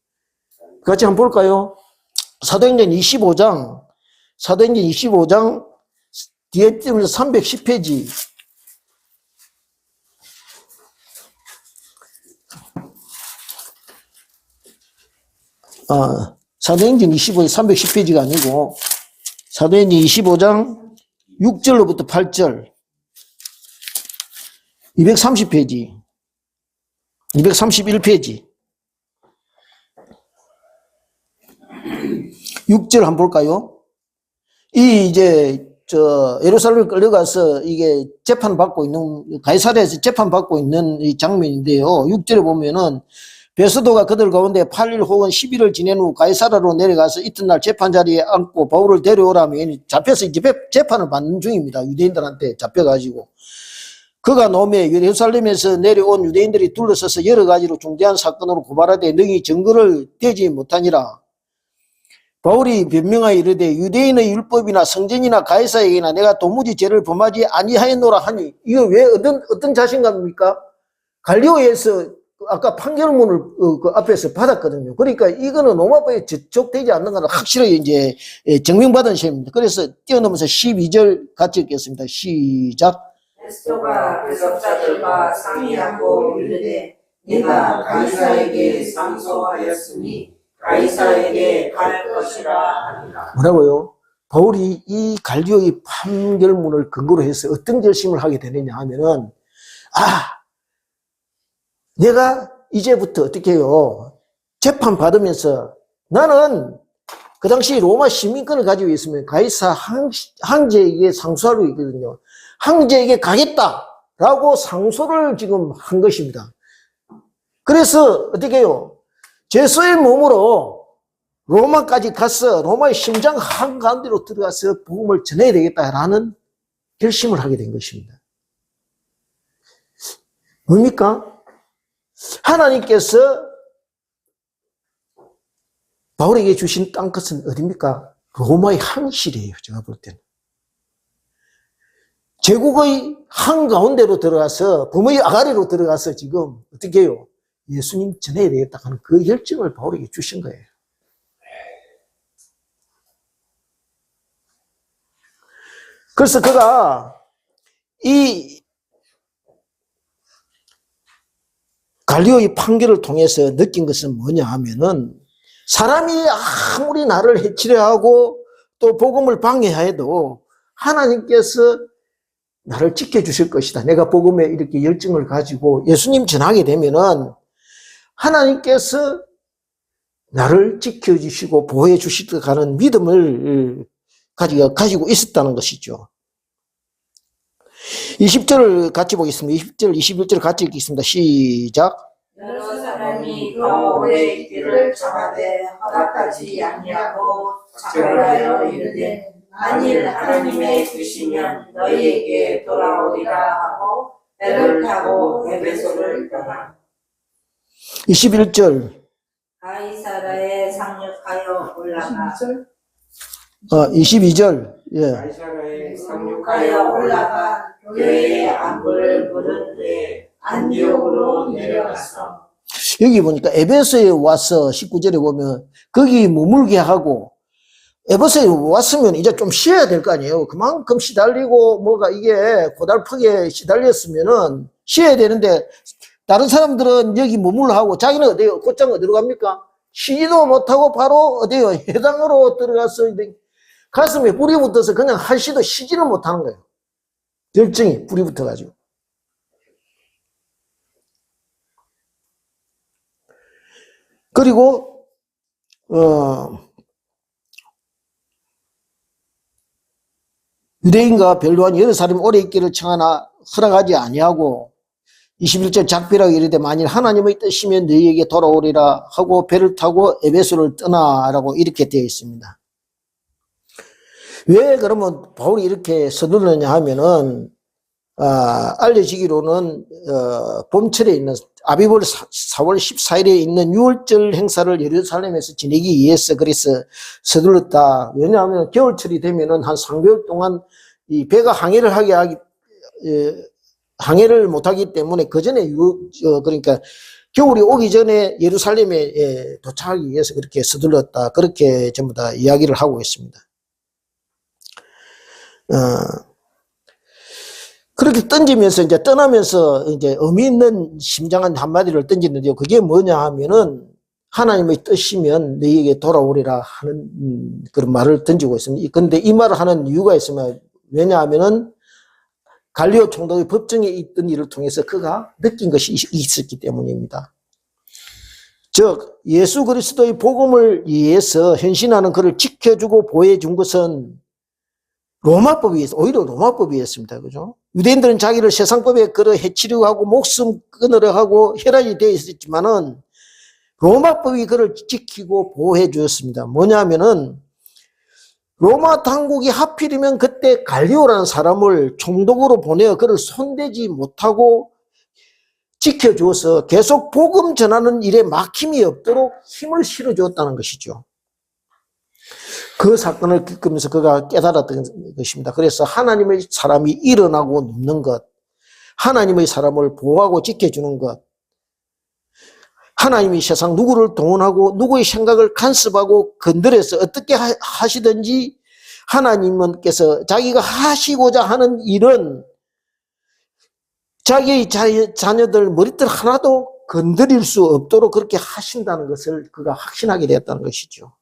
같이 한번 볼까요? 사도행전 25장 뒤에 띄우면서 310페이지 사도행전 25장 310페이지가 아니고 사도행전 25장 6절로부터 8절 230페이지 231페이지 6절 한번 볼까요? 예루살렘에 끌려가서 이게 재판받고 있는, 가이사랴에서 재판받고 있는 이 장면인데요. 6절에 보면은 베스도가 그들 가운데 8일 혹은 10일을 지낸 후 가이사랴로 내려가서 이튿날 재판 자리에 앉고 바울을 데려오라며 잡혀서 이제 재판을 받는 중입니다. 유대인들한테 잡혀가지고. 그가 노매 예루살렘에서 내려온 유대인들이 둘러서서 여러 가지로 중대한 사건으로 고발하되 능히 증거를 대지 못하니라. 바울이 변명하여 이르되 유대인의 율법이나 성전이나 가이사에게나 내가 도무지 죄를 범하지 아니하였노라 하니, 이거 왜 어떤 자신감입니까? 갈리오에서 아까 판결문을 그 앞에서 받았거든요. 그러니까 이거는 로마법에 저촉되지 않는 건 확실하게 이제 증명받은 셈입니다. 그래서 뛰어넘어서 12절 같이 읽겠습니다. 시작. 베스도가 배석자들과 상의하고 이르되 네가 가이사에게 상소하였으니 가이사에게 갈 것이라 하니라. 뭐라고요? 바울이 이 갈리오의 판결문을 근거로 해서 어떤 결심을 하게 되느냐 하면은, 내가 이제부터 어떻게 해요? 재판 받으면서 나는 그 당시 로마 시민권을 가지고 있으면 가이사 황제에게 상소하고 있거든요. 황제에게 가겠다라고 상소를 지금 한 것입니다. 그래서 어떻게 해요? 죄수의 몸으로 로마까지 가서 로마의 심장 한가운데로 들어가서 복음을 전해야 되겠다라는 결심을 하게 된 것입니다. 뭡니까? 하나님께서 바울에게 주신 땅끝은 어디입니까? 로마의 항실이에요. 제가 볼 때는. 제국의 한가운데로 들어가서 범의 아가리로 들어가서 지금 어떻게 해요? 예수님 전해야 되겠다 하는 그 열정을 바울에게 주신 거예요. 그래서 그가 이 갈리오의 판결을 통해서 느낀 것은 뭐냐 하면은 사람이 아무리 나를 해치려 하고 또 복음을 방해해도 하나님께서 나를 지켜주실 것이다. 내가 복음에 이렇게 열정을 가지고 예수님 전하게 되면은 하나님께서 나를 지켜주시고 보호해 주시다는 믿음을 가지고 있었다는 것이죠. 20절을 같이 보겠습니다. 20절, 21절 같이 읽겠습니다. 시작. 여러 사람이 더 오래 있기를 청하되 허락하지 아니하고 작별하여 이르되 만일 하나님의 뜻이면 너희에게 돌아오리라 하고 배를 타고 에베소를 떠나 21절. 가이사라에 상륙하여 올라가 22절. 예. 가이사라에 상륙하여 올라가 교회의 안부를 물은 후에 안디옥으로 내려갔어. 여기 보니까 에베소에 와서 19절에 보면 거기 머물게 하고 에베소에 왔으면 이제 좀 쉬어야 될 거 아니에요. 그만큼 시달리고 뭐가 이게 고달프게 시달렸으면은 쉬어야 되는데 다른 사람들은 여기 머물러 하고 자기는 어디요? 곧장 어디로 갑니까? 쉬지도 못하고 바로 어디요? 해당으로 들어가서 가슴에 불이 붙어서 그냥 한시도 쉬지는 못하는 거예요. 열정이 불이 붙어가지고. 그리고 유대인과 변로한 여러 사람이 오래 있기를 청하나 허락하지 아니하고 21절 작별하고 이르되 만일 하나님의 뜻이면 너희에게 돌아오리라 하고 배를 타고 에베소를 떠나라고 이렇게 되어 있습니다. 왜 그러면 바울이 이렇게 서두르느냐 하면은 알려지기로는 봄철에 있는 아비벌 4월 14일에 있는 6월절 행사를 예루살렘에서 지내기 위해서 그래서 서둘렀다. 왜냐하면 겨울철이 되면은 한 3개월 동안 이 배가 항해를 못하기 때문에 그 전에 그러니까 겨울이 오기 전에 예루살렘에 도착하기 위해서 그렇게 서둘렀다. 그렇게 전부 다 이야기를 하고 있습니다. 그렇게 던지면서 이제 떠나면서 이제 의미 있는 심장한 한마디를 던지는데요. 그게 뭐냐 하면은 하나님의 뜻이면 너희에게 돌아오리라 하는 그런 말을 던지고 있습니다. 그런데 이 말을 하는 이유가 있으면 왜냐하면은 갈리오 총독의 법정에 있던 일을 통해서 그가 느낀 것이 있었기 때문입니다. 즉 예수 그리스도의 복음을 위해서 헌신하는 그를 지켜주고 보호해 준 것은 로마법이 있어. 오히려 로마법이었습니다. 그죠? 유대인들은 자기를 세상법에 걸어 해치려고 하고 목숨 끊으려 하고 혈안이 되어 있었지만은 로마법이 그를 지키고 보호해 주었습니다. 뭐냐면은 로마 당국이 하필이면 그때 갈리오라는 사람을 총독으로 보내어 그를 손대지 못하고 지켜주어서 계속 복음 전하는 일에 막힘이 없도록 힘을 실어주었다는 것이죠. 그 사건을 겪으면서 그가 깨달았던 것입니다. 그래서 하나님의 사람이 일어나고 눕는 것, 하나님의 사람을 보호하고 지켜주는 것, 하나님이 세상 누구를 동원하고 누구의 생각을 간섭하고 건드려서 어떻게 하시든지 하나님께서 자기가 하시고자 하는 일은 자기의 자녀들 머리털 하나도 건드릴 수 없도록 그렇게 하신다는 것을 그가 확신하게 되었다는 것이죠.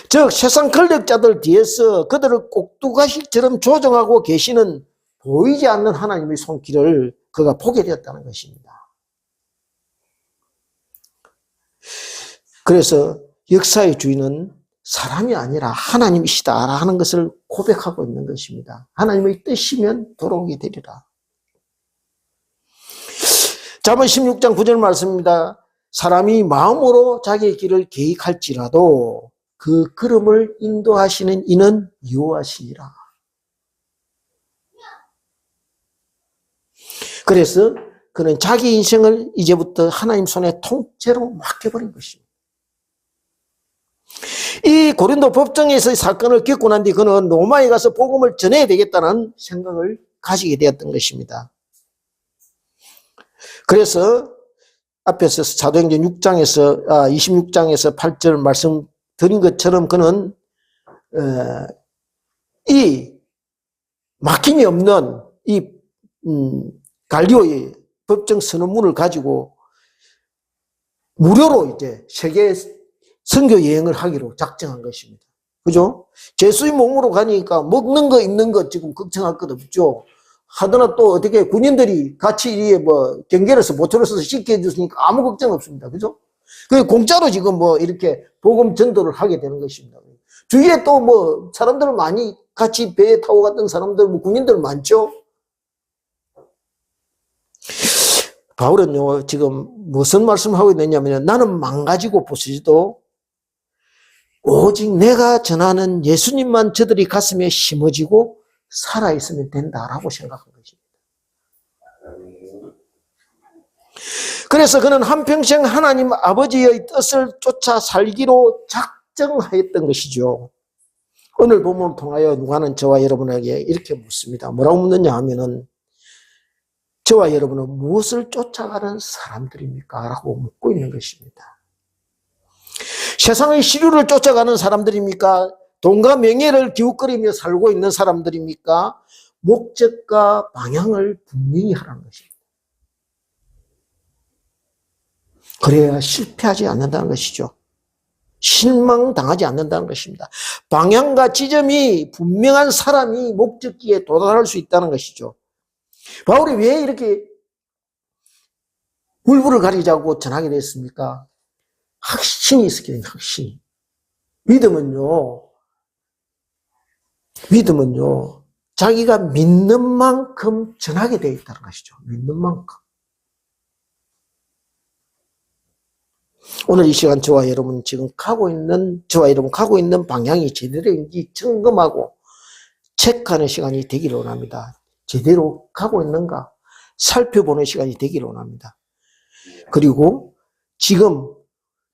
즉 세상 권력자들 뒤에서 그들을 꼭두가시처럼 조정하고 계시는 보이지 않는 하나님의 손길을 그가 보게 되었다는 것입니다. 그래서 역사의 주인은 사람이 아니라 하나님이시다 하는 것을 고백하고 있는 것입니다. 하나님의 뜻이면 돌아오게 되리라. 잠언 16장 9절 말씀입니다. 사람이 마음으로 자기의 길을 계획할지라도 그 걸음을 인도하시는 이는 여호와시니라. 그래서 그는 자기 인생을 이제부터 하나님 손에 통째로 맡겨버린 것입니다. 이 고린도 법정에서의 사건을 겪고 난 뒤 그는 로마에 가서 복음을 전해야 되겠다는 생각을 가지게 되었던 것입니다. 그래서 앞에서 사도행전 26장에서 8절 말씀드린 것처럼 그는 이 막힘이 없는 이 갈리오의 법정 선언문을 가지고 무료로 이제 세계 선교 여행을 하기로 작정한 것입니다. 그죠? 제수의 몸으로 가니까 먹는 거, 입는 거 지금 걱정할 것 없죠. 하더나 또 어떻게 군인들이 같이 이게 뭐 경계로서 보초를 써서 씻게 해줬으니까 아무 걱정 없습니다. 그죠? 그 공짜로 지금 뭐 이렇게 복음 전도를 하게 되는 것입니다. 주위에 또 뭐 사람들 많이 같이 배에 타고 갔던 사람들, 뭐 군인들 많죠? 바울은요, 지금 무슨 말씀하고 있느냐면 나는 망가지고 부서지도 오직 내가 전하는 예수님만 저들이 가슴에 심어지고 살아있으면 된다라고 생각한 것입니다. 그래서 그는 한평생 하나님 아버지의 뜻을 쫓아 살기로 작정하였던 것이죠. 오늘 본문을 통하여 누가는 저와 여러분에게 이렇게 묻습니다. 뭐라고 묻느냐 하면은 저와 여러분은 무엇을 쫓아가는 사람들입니까? 라고 묻고 있는 것입니다. 세상의 시류를 쫓아가는 사람들입니까? 돈과 명예를 기웃거리며 살고 있는 사람들입니까? 목적과 방향을 분명히 하라는 것입니다. 그래야 실패하지 않는다는 것이죠. 실망당하지 않는다는 것입니다. 방향과 지점이 분명한 사람이 목적지에 도달할 수 있다는 것이죠. 바울이 왜 이렇게 물불을 가리자고 전하게 됐습니까? 확신이 있었기 때문에 확신이. 믿음은요, 자기가 믿는 만큼 전하게 되어 있다는 것이죠. 믿는 만큼. 오늘 이 시간 저와 여러분 가고 있는 방향이 제대로인지 점검하고 체크하는 시간이 되기를 원합니다. 제대로 가고 있는가 살펴보는 시간이 되기를 원합니다. 그리고 지금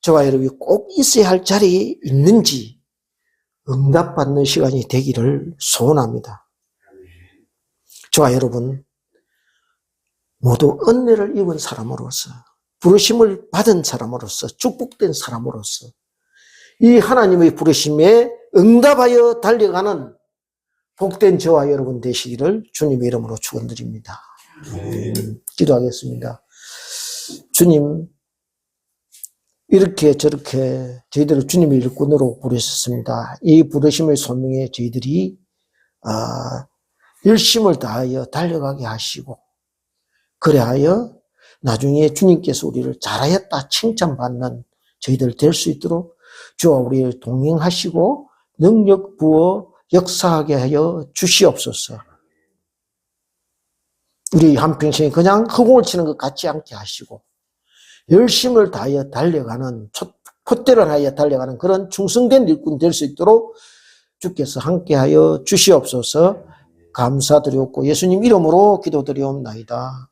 저와 여러분이 꼭 있어야 할 자리에 있는지 응답받는 시간이 되기를 소원합니다. 저와 여러분 모두 은혜를 입은 사람으로서 부르심을 받은 사람으로서 축복된 사람으로서 이 하나님의 부르심에 응답하여 달려가는 복된 저와 여러분 되시기를 주님의 이름으로 축원드립니다. 기도하겠습니다. 주님, 이렇게 저렇게 저희들을 주님의 일꾼으로 부르셨습니다. 이 부르심의 소명에 저희들이 열심을 다하여 달려가게 하시고 그래하여 나중에 주님께서 우리를 잘하였다 칭찬받는 저희들 될 수 있도록 주와 우리를 동행하시고 능력 부어 역사하게 하여 주시옵소서. 우리 한평생에 그냥 허공을 치는 것 같지 않게 하시고 열심을 다하여 달려가는 콧대를 하여 달려가는 그런 충성된 일꾼 될 수 있도록 주께서 함께하여 주시옵소서. 감사드리옵고 예수님 이름으로 기도드리옵나이다.